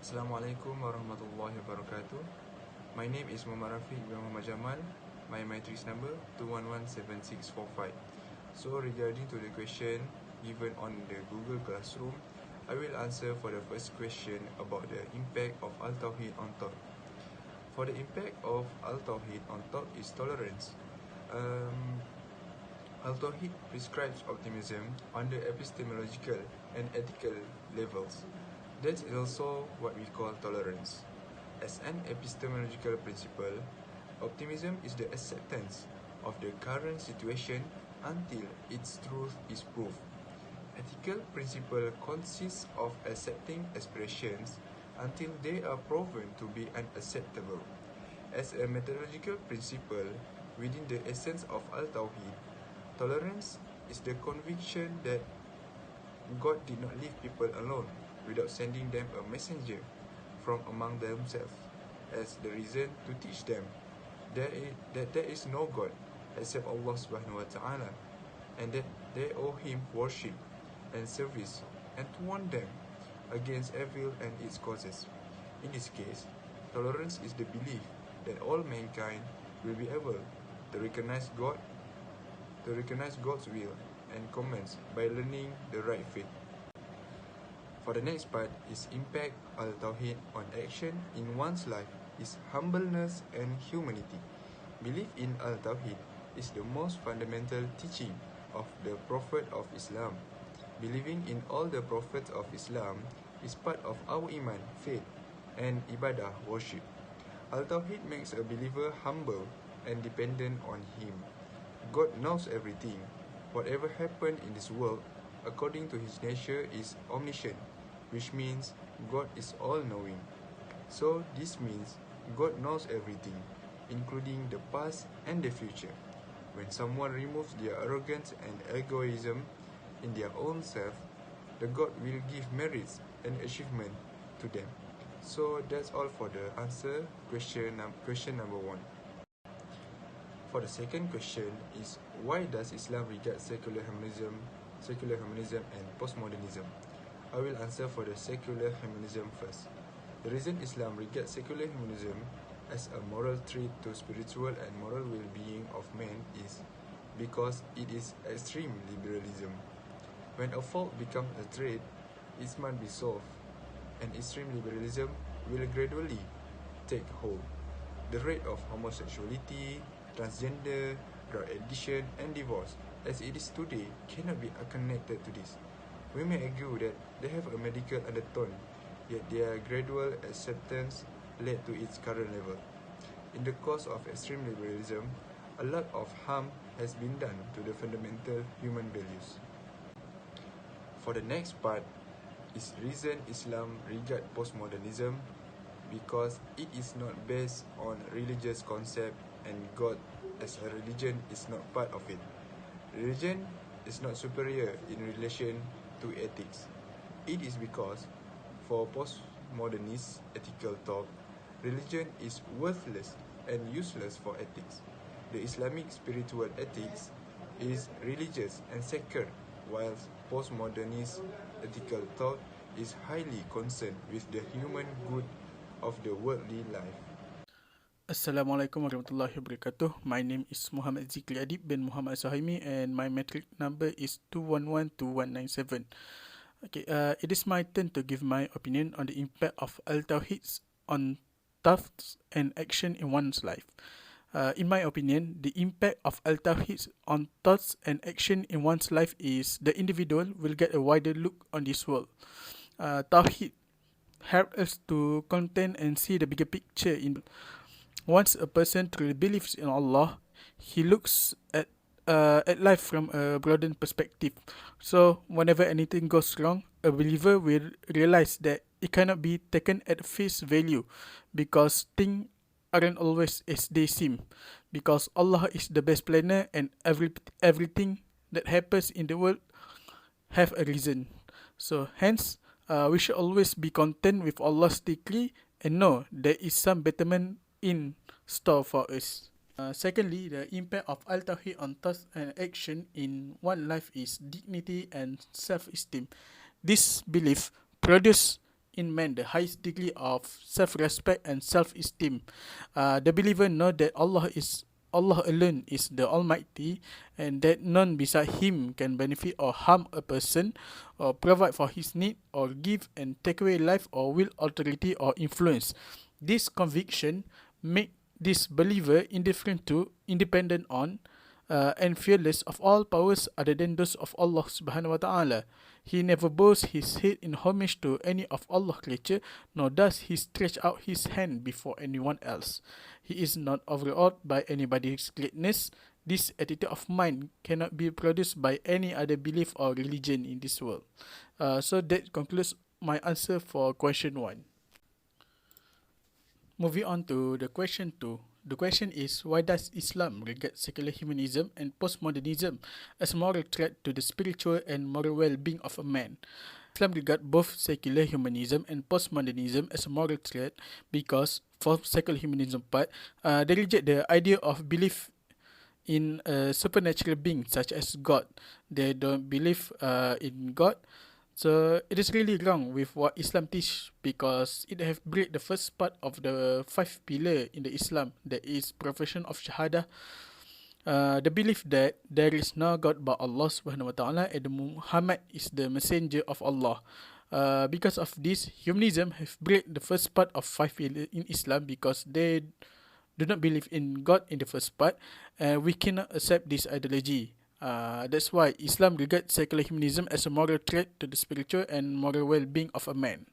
Assalamualaikum warahmatullahi wabarakatuh. My name is Muhammad Rafiq bin Muhammad Jamal. My matrix number 2117645. So regarding to the question given on the Google Classroom, I will answer for the first question about the impact of Al-Tawhid on thought. For the impact of Al-Tawhid on thought is tolerance. Al-Tawhid prescribes optimism on the epistemological and ethical levels. That is also what we call tolerance. As an epistemological principle, optimism is the acceptance of the current situation until its truth is proved. Ethical principle consists of accepting aspirations until they are proven to be unacceptable. As a methodological principle within the essence of Al-Tawhid, tolerance is the conviction that God did not leave people alone without sending them a messenger from among themselves as the reason to teach them that there is no God except Allah subhanahu wa ta'ala, and that they owe Him worship and service, and to warn them against evil and its causes. In this case, tolerance is the belief that all mankind will be able to recognize God's will and commands by learning the right faith. For the next part is impact Al-Tawhid on action in one's life is humbleness and humanity. Belief in Al-Tawhid is the most fundamental teaching of the Prophet of Islam. Believing in all the prophets of Islam is part of our iman, faith, and ibadah, worship. Al-Tawhid makes a believer humble and dependent on Him. God knows everything. Whatever happened in this world, according to His nature, is omniscient, which means God is all-knowing. So this means God knows everything, including the past and the future. When someone removes their arrogance and egoism in their own self, the God will give merits and achievement to them. So that's all for the answer question number 1. For the second question is, why does Islam regard secular humanism and postmodernism? I will answer for the secular humanism first. The reason Islam regards secular humanism as a moral threat to spiritual and moral well-being of man is because it is extreme liberalism. When a fault becomes a threat, it must be solved, and extreme liberalism will gradually take hold. The rate of homosexuality, transgender, drug addiction, and divorce, as it is today, cannot be connected to this. We may argue that they have a medical undertone, yet their gradual acceptance led to its current level. In the course of extreme liberalism, a lot of harm has been done to the fundamental human values. For the next part is reason Islam regard postmodernism because it is not based on religious concept and God as a religion is not part of it. Religion is not superior in relation to ethics. It is because for postmodernist ethical thought, religion is worthless and useless for ethics. The Islamic spiritual ethics is religious and sacred, whilst postmodernist ethical thought is highly concerned with the human good of the worldly life. Assalamualaikum warahmatullahi wabarakatuh. My name is Muhammad Zikri Adib bin Muhammad Sahimi and my matric number is 2112197. It is my turn to give my opinion on the impact of Al-Tawhid on thoughts and action in one's life. In my opinion, the impact of Al-Tawhid on thoughts and action in one's life is the individual will get a wider look on this world. Tawhid helps us to contain and see the bigger picture in. Once a person truly believes in Allah, he looks at life from a broadened perspective. So whenever anything goes wrong, a believer will realize that it cannot be taken at face value because things aren't always as they seem. Because Allah is the best planner and everything that happens in the world have a reason. So hence, we should always be content with Allah's decree and know there is some betterment in store for us. Secondly, the impact of Al-Tawhid on thoughts and action in one life is dignity and self-esteem. This belief produces in man the highest degree of self-respect and self-esteem. The believer know that Allah alone is the Almighty, and that none beside Him can benefit or harm a person, or provide for his need, or give and take away life, or will authority or influence. This conviction make this believer indifferent to, independent on, and fearless of all powers other than those of Allah subhanahu wa ta'ala. He never bows his head in homage to any of Allah's creature, nor does he stretch out his hand before anyone else. He is not overawed by anybody's greatness. This attitude of mind cannot be produced by any other belief or religion in this world. So that concludes my answer for question 1. Moving on to the question 2. The question is, why does Islam regard secular humanism and postmodernism as a moral threat to the spiritual and moral well-being of a man? Islam regards both secular humanism and postmodernism as a moral threat because, for secular humanism part, they reject the idea of belief in a supernatural being such as God. They don't believe in God. So it is really wrong with what Islam teach because it have break the first part of the 5 pillar in the Islam, that is profession of Shahada. The belief that there is no God but Allah subhanahu wa ta'ala and Muhammad is the messenger of Allah. Because of this, humanism have break the first part of 5 pillar in Islam because they do not believe in God in the first part, and we cannot accept this ideology. That's why Islam regards secular humanism as a moral threat to the spiritual and moral well-being of a man.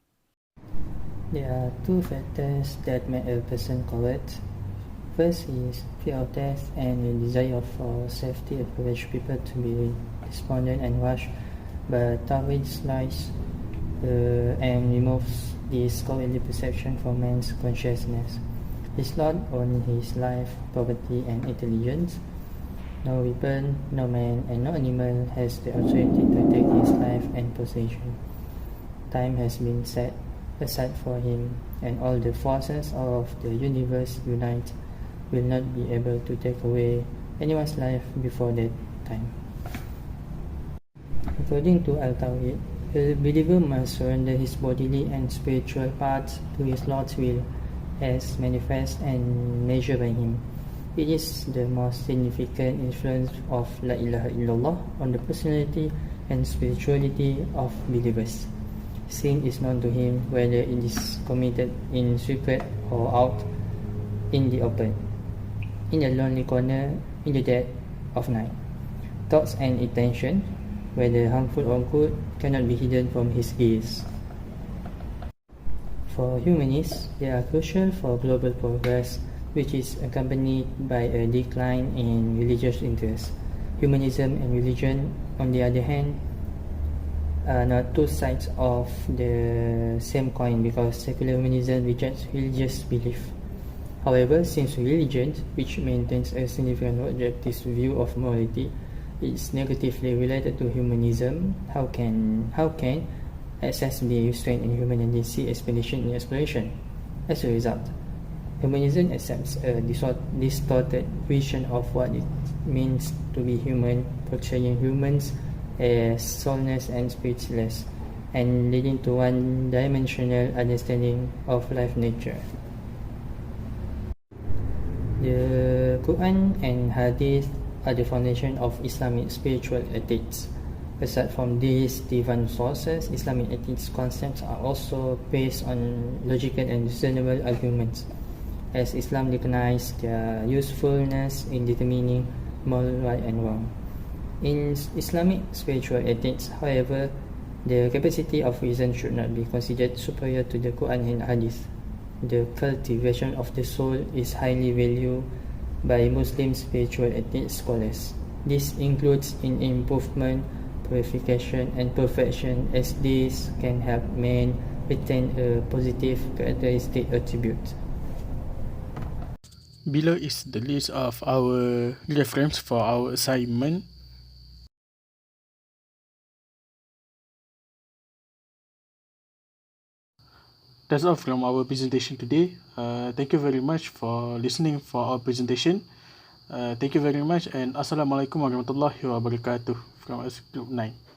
There are 2 factors that make a person coward. First is fear of death and a desire for safety encourage people to be despondent and rash, but Tawhid slices and removes this cowardly perception from man's consciousness. His Lord owns his life, property and intelligence. No weapon, no man, and no animal has the authority to take his life and possession. Time has been set aside for him, and all the forces of the universe unite will not be able to take away anyone's life before that time. According to Al-Tawhid, a believer must surrender his bodily and spiritual parts to his Lord's will as manifest and measured by him. It is the most significant influence of La ilaha illallah on the personality and spirituality of believers. Sin is known to him whether it is committed in secret or out in the open, in a lonely corner, in the dead of night. Thoughts and intention, whether harmful or good, cannot be hidden from his gaze. For humanists, they are crucial for global progress, which is accompanied by a decline in religious interest. Humanism and religion, on the other hand, are not 2 sides of the same coin because secular humanism rejects religious belief. However, since religion, which maintains a significant objective view of morality, is negatively related to humanism, how can access be restrained in human tendency, expedition and exploration? As a result, humanism accepts a distorted vision of what it means to be human, portraying humans as soulless and spiritless, and leading to one-dimensional understanding of life nature. The Quran and Hadith are the foundation of Islamic spiritual ethics. Aside from these divine sources, Islamic ethics concepts are also based on logical and reasonable arguments, as Islam recognizes their usefulness in determining moral right and wrong. In Islamic spiritual ethics, however, the capacity of reason should not be considered superior to the Quran and Hadith. The cultivation of the soul is highly valued by Muslim spiritual ethics scholars. This includes in improvement, purification, and perfection, as these can help man retain a positive characteristic attribute. Below is the list of our reference for our assignment. That's all from our presentation today. Thank you very much for listening for our presentation. Thank you very much, and Assalamualaikum warahmatullahi wabarakatuh from us Group 9.